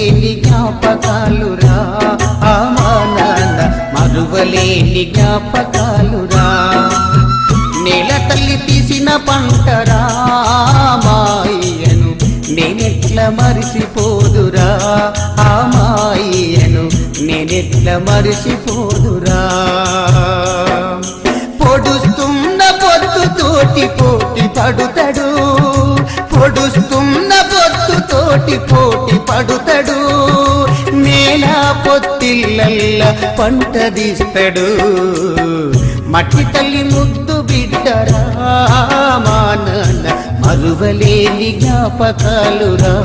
మరువలేని జ్ఞాపకాలురా మా నాన్న మరువలేని జ్ఞాపకాలురా నేల తల్లి తీసిన పంటరా మాయను నేనెట్ల మరిసిపోదురా మాయను నేనెట్ల మరిసిపోదురా పొడుస్తున్న పొద్దుతోటి పోటీ పడుతాడు పొడుస్తున్న పొద్దుతోటి పోటీ పడుతాడు నేల పొత్తిళ్ళల్ల పంట తీస్తాడు మట్టి తల్లి ముద్దు బిడ్డరా మా నాన్న మరువలేని జ్ఞాపకాలురా